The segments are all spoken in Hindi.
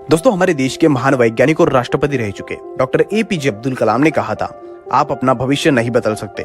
दोस्तों, हमारे देश के महान वैज्ञानिक और राष्ट्रपति रह चुके डॉक्टर एपीजे अब्दुल कलाम ने कहा था, आप अपना भविष्य नहीं बदल सकते,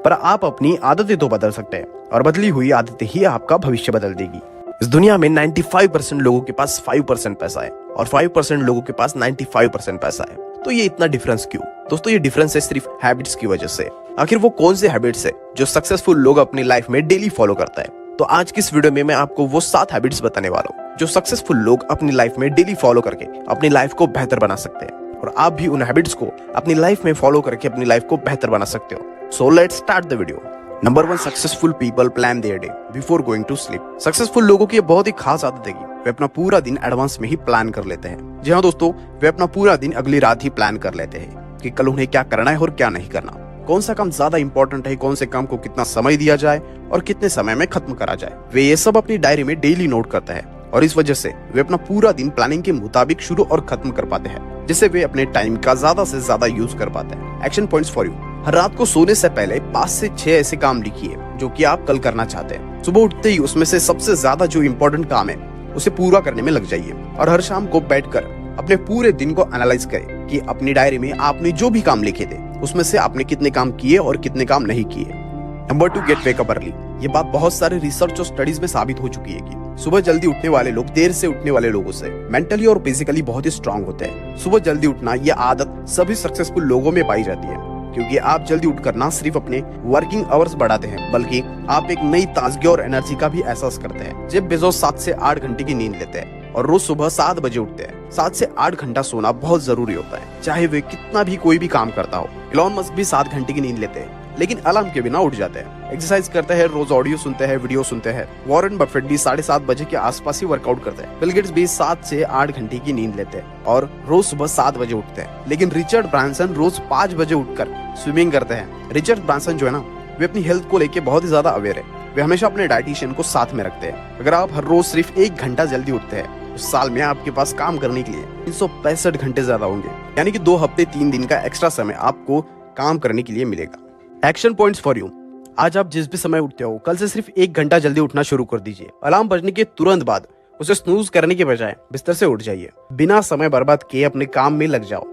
पर आप अपनी आदतें तो बदल सकते हैं और बदली हुई आदतें ही आपका भविष्य बदल देगी। इस दुनिया में 95% लोगों के पास 5% पैसा है और 5% लोगों के पास 95% पैसा है। तो ये इतना डिफरेंस क्यों? दोस्तों, ये डिफरेंस है सिर्फ हैबिट्स की वजह से। आखिर वो कौन से हैबिट्स है जो सक्सेसफुल लोग अपनी लाइफ में डेली फॉलो करता है? तो आज की इस वीडियो में मैं आपको वो 7 हैबिट्स बताने वाला हूँ जो सक्सेसफुल लोग अपनी लाइफ में डेली फॉलो करके अपनी लाइफ को बेहतर बना सकते हैं, और आप भी उन हैबिट्स को अपनी लाइफ में फॉलो करके अपनी लाइफ को बेहतर बना सकते हो। So let's start the video. Number 1, successful people plan their day before going to sleep. Successful लोगों की बहुत ही खास आदत है कि वे अपना पूरा दिन एडवांस में ही प्लान कर लेते हैं। जी हाँ दोस्तों, वे अपना पूरा दिन अगली रात ही प्लान कर लेते हैं कि कल उन्हें क्या करना है और क्या नहीं करना, कौन सा काम ज्यादा इंपॉर्टेंट है, कौन से काम को कितना समय दिया जाए और कितने समय में खत्म करा जाए। वे ये सब अपनी डायरी में डेली नोट करते हैं और इस वजह से वे अपना पूरा दिन प्लानिंग के मुताबिक शुरू और खत्म कर पाते हैं, जिससे वे अपने टाइम का ज्यादा से ज्यादा यूज कर पाते हैं। Action points for you. हर रात को सोने से पहले 5 से 6 ऐसे काम लिखिए जो कि आप कल करना चाहते हैं। सुबह उठते ही उसमें से सबसे ज्यादा जो इम्पोर्टेंट काम है उसे पूरा करने में लग जाइए, और हर शाम को बैठकर अपने पूरे दिन को एनालाइज करें कि अपनी डायरी में आपने जो भी काम लिखे थे उसमें से आपने कितने काम किए और कितने काम नहीं किए। Number 2, get wake up early. ये बात बहुत सारे रिसर्च और स्टडीज में साबित हो चुकी है कि सुबह जल्दी उठने वाले लोग देर से उठने वाले लोगों से मेंटली और फिजिकली बहुत ही स्ट्रांग होते हैं। सुबह जल्दी उठना ये आदत सभी सक्सेसफुल लोगों में पाई जाती है, क्योंकि आप जल्दी उठकर ना सिर्फ अपने वर्किंग आवर्स बढ़ाते हैं, बल्कि आप एक नई ताजगी और एनर्जी का भी एहसास करते हैं। जेफ बेजोस 7 से 8 घंटे की नींद लेते हैं और रोज सुबह 7 बजे उठते हैं। 7 से 8 घंटा सोना बहुत जरूरी होता है, चाहे वे कितना भी कोई भी काम करता हो। इलॉन मस्क भी 7 घंटे की नींद लेते हैं, लेकिन अलार्म के बिना उठ जाते हैं। एक्सरसाइज करते हैं, रोज ऑडियो सुनते हैं, वीडियो सुनते हैं। वॉरेन बफेट भी 7:30 बजे के आसपास ही वर्कआउट करते हैं। बिल गेट्स भी 7 से 8 घंटे की नींद लेते हैं और रोज सुबह 7 बजे उठते हैं। लेकिन रिचर्ड ब्रांसन रोज 5 बजे उठकर स्विमिंग करते हैं। रिचर्ड ब्रांसन जो है ना, वे अपनी हेल्थ को लेके बहुत ही ज्यादा अवेयर है। वे हमेशा अपने डाइटिशियन को साथ में रखते हैं। अगर आप हर रोज सिर्फ 1 घंटा जल्दी उठते हैं तो साल में आपके पास काम करने के लिए 365 घंटे ज्यादा होंगे, यानी कि 2 हफ्ते 3 दिन का एक्स्ट्रा समय आपको काम करने के लिए मिलेगा। Action points for you. आज आप जिस भी समय उठते हो, कल से सिर्फ 1 घंटा जल्दी उठना शुरू कर दीजिए। अलार्म बजने के तुरंत बाद उसे स्नूज करने के बजाय बिस्तर से उठ जाइए। बिना समय बर्बाद किए अपने काम में लग जाओ।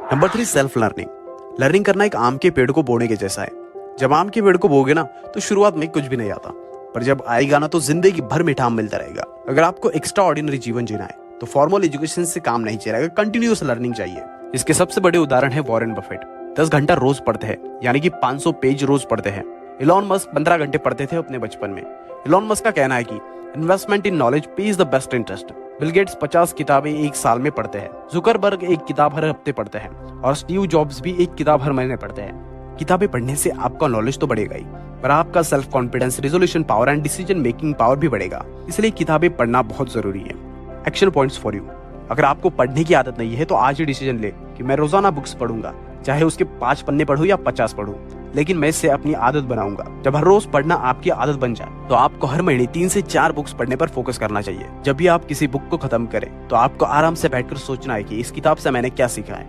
Number 3, self learning. लर्निंग करना एक आम के पेड़ को बोने के जैसा है। जब आम के पेड़ को बोगे ना तो शुरुआत में कुछ भी नहीं आता, पर जब आएगा ना तो जिंदगी भर मीठा आम मिलता रहेगा। अगर आपको एक्स्ट्रा ऑर्डिनरी जीवन जीना है तो फॉर्मल एजुकेशन से काम नहीं चलेगा, कंटिन्यूअस लर्निंग चाहिए। इसके सबसे बड़े उदाहरण है वॉरेन बफेट। 10 घंटा रोज पढ़ते हैं, यानी कि 500 पेज रोज पढ़ते हैं। इलॉन मस्क 15 घंटे पढ़ते थे अपने बचपन में। इलॉन मस्क का कहना है कि investment in knowledge page the best interest. Bill Gates 50 किताबें एक साल में पढ़ते हैं। जुकरबर्ग 1 किताब हर हफ्ते पढ़ते हैं और स्टीव जॉब्स भी 1 किताब हर महीने पढ़ते हैं। किताबें पढ़ने से आपका नॉलेज तो बढ़ेगा ही, पर आपका self confidence, resolution power and decision making power भी बढ़ेगा। इसलिए किताबें पढ़ना बहुत जरूरी है। Action points for you. अगर आपको पढ़ने की आदत नहीं है तो आज ही डिसीजन ले कि मैं रोजाना बुक्स पढ़ूंगा, चाहे उसके 5 पन्ने पढ़ूं या 50 पढ़ूं, लेकिन मैं इससे अपनी आदत बनाऊंगा। जब हर रोज पढ़ना आपकी आदत बन जाए तो आपको हर महीने 3 से 4 बुक्स पढ़ने पर फोकस करना चाहिए। जब भी आप किसी बुक को खत्म करें तो आपको आराम से बैठकर सोचना है कि इस किताब से मैंने क्या सीखा है।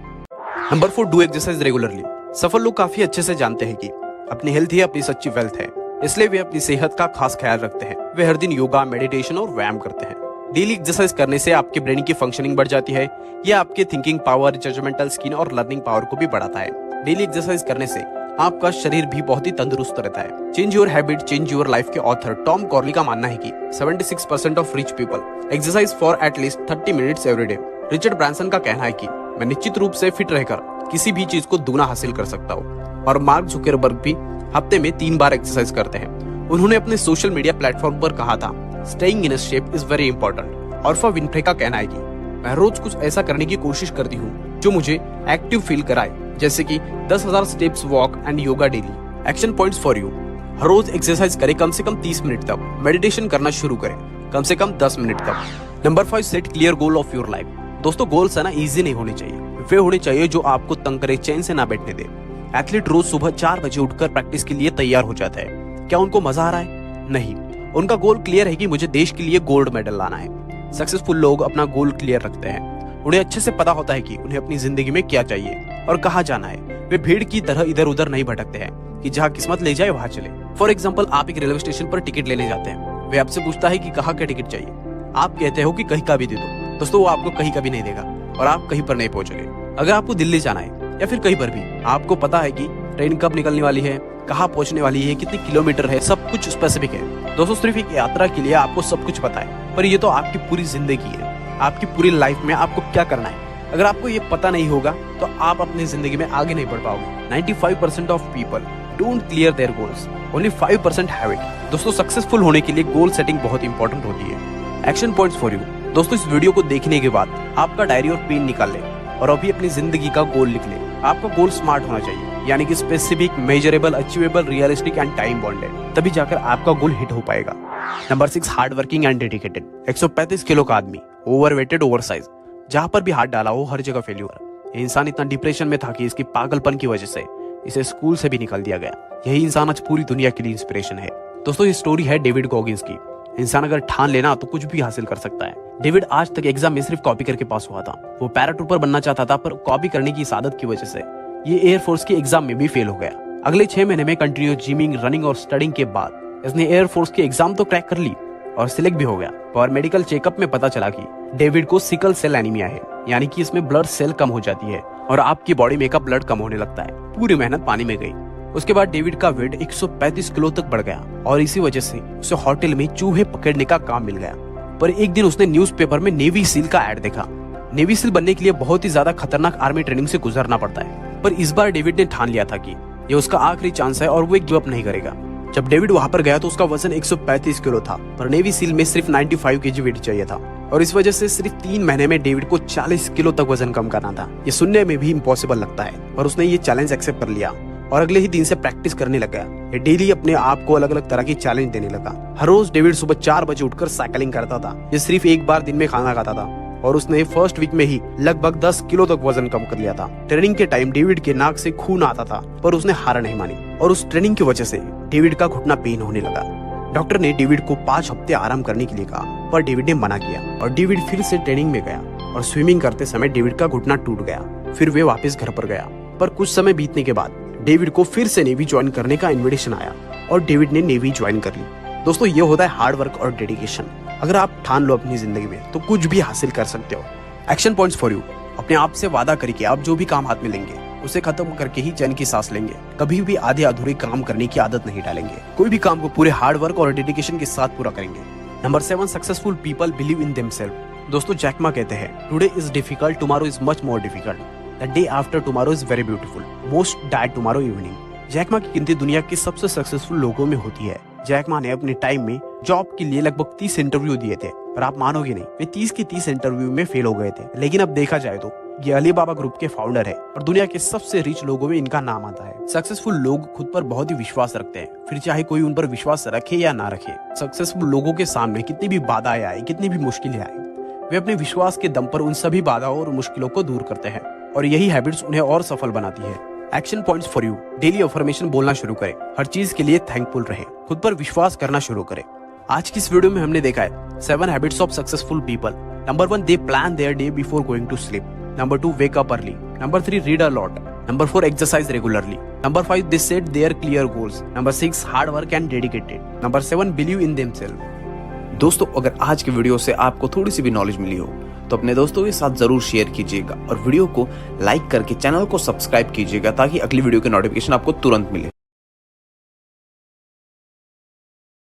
Number 4, do exercise regularly. सफल लोग काफी अच्छे से जानते हैं कि अपनी हेल्थ ही अपनी सच्ची वेल्थ है, इसलिए वे अपनी सेहत का खास ख्याल रखते हैं। वे हर दिन योगा, मेडिटेशन और व्यायाम करते हैं। डेली एक्सरसाइज करने से आपके ब्रेन की फंक्शनिंग बढ़ जाती है। यह आपके थिंकिंग पावर, जजमेंटल स्किल और लर्निंग पावर को भी बढ़ाता है। डेली एक्सरसाइज करने से आपका शरीर भी बहुत ही तंदुरुस्त रहता है। Change your habit, change your life के ऑथर टॉम कॉर्ली का मानना है कि 76% of rich people exercise for at least 30 minutes every day. Richard Branson का कहना है कि मैं निश्चित रूप से फिट रहकर किसी भी चीज को दुगना हासिल कर सकता हूँ। और मार्क जुकरबर्ग भी हफ्ते में 3 बार एक्सरसाइज करते हैं। उन्होंने अपने सोशल मीडिया प्लेटफॉर्म पर कहा था, staying in shape is very important. Oprah Winfrey का कहना है कि मैं रोज कुछ ऐसा करने की कोशिश करती हूँ जो मुझे एक्टिव फील कराए, जैसे कि 10,000 steps walk and yoga daily. Action points for you. हर रोज एक्सरसाइज करें कम से कम 30 मिनट तक। मेडिटेशन करना शुरू करें कम से कम 10 मिनट तक। Number 5, set clear goal of your life. दोस्तों, गोल्स है ना इजी नहीं होने चाहिए, वे होने चाहिए जो आपको तंग करे, चैन से ना बैठने दे। एथलीट रोज सुबह 4 बजे उठकर प्रैक्टिस के लिए तैयार हो जाता है। क्या उनको मजा आ रहा है? नहीं, उनका गोल क्लियर है कि मुझे देश के लिए गोल्ड मेडल लाना है। सक्सेसफुल लोग अपना गोल क्लियर रखते हैं। उन्हें अच्छे से पता होता है कि उन्हें अपनी जिंदगी में क्या चाहिए और कहाँ जाना है। वे भीड़ की तरह इधर उधर नहीं भटकते हैं कि जहाँ किस्मत ले जाए वहां चले। फॉर एग्जाम्पल, आप एक रेलवे स्टेशन पर टिकट लेने जाते हैं। वे आपसे पूछता है कि कहाँ का टिकट चाहिए। आप कहते हो कि कहीं का भी दे दो। दोस्तों वो आपको कहीं कभी नहीं देगा और आप कहीं पर नहीं पहुंचोगे। अगर आपको दिल्ली जाना है या फिर कहीं पर भी, आपको पता है कि ट्रेन कब निकलने वाली है, कहाँ पहुंचने वाली है, कितने किलोमीटर है, सब कुछ स्पेसिफिक है। दोस्तों सिर्फ एक यात्रा के लिए आपको सब कुछ पता है, पर ये तो आपकी पूरी जिंदगी है, आपकी पूरी लाइफ में आपको क्या करना है। अगर आपको ये पता नहीं होगा तो आप अपनी जिंदगी में आगे नहीं बढ़ पाओगे। 95% of people don't clear their goals, only 5% have it. दोस्तों सक्सेसफुल होने के लिए गोल सेटिंग बहुत इंपॉर्टेंट होती है। Action points for you. दोस्तों इस वीडियो को देखने के बाद आपका डायरी और पेन निकाल ले और अभी अपनी जिंदगी का गोल लिख ले। आपका गोल स्मार्ट होना चाहिए, यानी कि specific, measurable, achievable, realistic and time bonded, तभी जाकर आपका गोल हिट हो पाएगा। Number 6, hard working and dedicated. 135 kilo का आदमी, ओवरवेटेड, ओवरसाइज, जहां पर भी हाथ डाला हो हर जगह फेल्यूर। ये इंसान इतना डिप्रेशन में था कि इसकी पागलपन की वजह से इसे स्कूल से भी निकाल दिया गया। यही इंसान आज पूरी दुनिया के लिए इंस्पिरेशन है। दोस्तों ये स्टोरी है डेविड गॉगिंस की। इंसान अगर ठान लेना तो कुछ भी हासिल कर सकता है। डेविड आज तक एग्जाम में सिर्फ कॉपी करके पास हुआ था। वो पैराट्रूपर बनना चाहता था, पर कॉपी करने की इस आदत की वजह से ये एयरफोर्स के एग्जाम में भी फेल हो गया। अगले 6 महीने में कंटिन्यूस जिमिंग, रनिंग और स्टडिंग के बाद इसने एयरफोर्स के एग्जाम तो क्रैक कर ली और सिलेक्ट भी हो गया। और मेडिकल चेकअप में पता चला कि डेविड को सिकल सेल एनीमिया है, यानी कि इसमें ब्लड सेल कम हो जाती है और आपकी बॉडी में का ब्लड कम होने लगता है। पूरी मेहनत पानी में गई। उसके बाद डेविड का वेट 135 किलो तक बढ़ गया और इसी वजह से उसे होटल में चूहे पकड़ने का काम मिल गया। पर एक दिन उसने न्यूज़पेपर में नेवी सील का ऐड देखा। नेवी सील बनने के लिए बहुत ही ज्यादा खतरनाक आर्मी ट्रेनिंग से गुजरना पड़ता है, पर इस बार डेविड ने ठान लिया था कि ये उसका आखिरी चांस है और वो गिव अप नहीं करेगा। जब डेविड वहां पर गया तो उसका वजन 135 किलो था, पर नेवी सील में सिर्फ 95 kg वेट चाहिए था और इस वजह से सिर्फ 3 महीने में डेविड को 40 किलो तक वजन कम करना था। ये सुनने में भी इम्पॉसिबल लगता है, पर उसने ये चैलेंज एक्सेप्ट कर लिया और अगले ही दिन से प्रैक्टिस करने लग गया। ये डेली अपने आप को अलग अलग तरह की चैलेंज देने लगा। हर रोज डेविड सुबह 4 बजे उठकर साइकिलिंग करता था। ये सिर्फ एक बार दिन में खाना खाता था और उसने फर्स्ट वीक में ही लगभग 10 किलो तक वजन कम कर लिया था। ट्रेनिंग के टाइम डेविड के नाक से खून आता था, पर उसने हार नहीं मानी और उस ट्रेनिंग की वजह से डेविड का घुटना पेन होने लगा। डॉक्टर ने डेविड को 5 हफ्ते आराम करने के लिए कहा, पर डेविड ने मना किया और डेविड फिर से ट्रेनिंग में गया और स्विमिंग करते समय डेविड का घुटना टूट गया। फिर वे वापस घर पर गया, पर कुछ समय बीतने के बाद डेविड को फिर से नेवी ज्वाइन करने का इन्विटेशन आया और डेविड ने नेवी ज्वाइन कर ली। दोस्तों ये होता है हार्ड वर्क और डेडिकेशन। अगर आप ठान लो अपनी जिंदगी में तो कुछ भी हासिल कर सकते हो। Action points for you. अपने आप से वादा करिए कि आप जो भी काम हाथ में लेंगे उसे खत्म करके ही चैन की सांस लेंगे। कभी भी आधे अधूरे काम करने की आदत नहीं डालेंगे। कोई भी काम को पूरे हार्ड वर्क और डेडिकेशन के साथ पूरा करेंगे। Number 7, successful people believe in themselves. दोस्तों जैक मा कहते हैं, today is difficult, tomorrow is much more difficult, the day after tomorrow is very beautiful, most die tomorrow evening. Jack Ma की गिनती दुनिया के सबसे सक्सेसफुल लोगों में होती है। जैक मा ने अपने टाइम में जॉब के लिए लगभग 30 इंटरव्यू दिए थे, पर आप मानोगे नहीं, वे 30 के 30 इंटरव्यू में फेल हो गए थे। लेकिन अब देखा जाए तो ये अलीबाबा ग्रुप के फाउंडर है और दुनिया के सबसे रिच लोगों में इनका नाम आता है। सक्सेसफुल लोग खुद पर बहुत ही विश्वास रखते हैं, फिर चाहे कोई उन पर विश्वास रखे या ना रखे। सक्सेसफुल लोगों के सामने कितनी भी बाधाएं आए, कितनी भी मुश्किलें आए, वे अपने विश्वास के दम पर उन सभी बाधाओं और मुश्किलों को दूर करते हैं और यही हैबिट्स उन्हें और सफल बनाती है। Action points for you. Daily affirmation बोलना शुरू करें, हर चीज के लिए थैंकफुल रहे, खुद पर विश्वास करना शुरू करें। आज की इस वीडियो में हमने देखा है 7 habits of successful people. Number 1, they plan their day before going to sleep. Number 2, wake up early. Number 3, read a lot. Number 4, exercise regularly. Number 5, they set their clear goals. Number 6, hard work and dedicated. Number 7, believe in themselves. दोस्तों अगर आज की वीडियो से आपको थोड़ी सी भी नॉलेज मिली हो तो अपने दोस्तों के साथ जरूर शेयर कीजिएगा और वीडियो को लाइक करके चैनल को सब्सक्राइब कीजिएगा ताकि अगली वीडियो की नोटिफिकेशन आपको तुरंत मिले।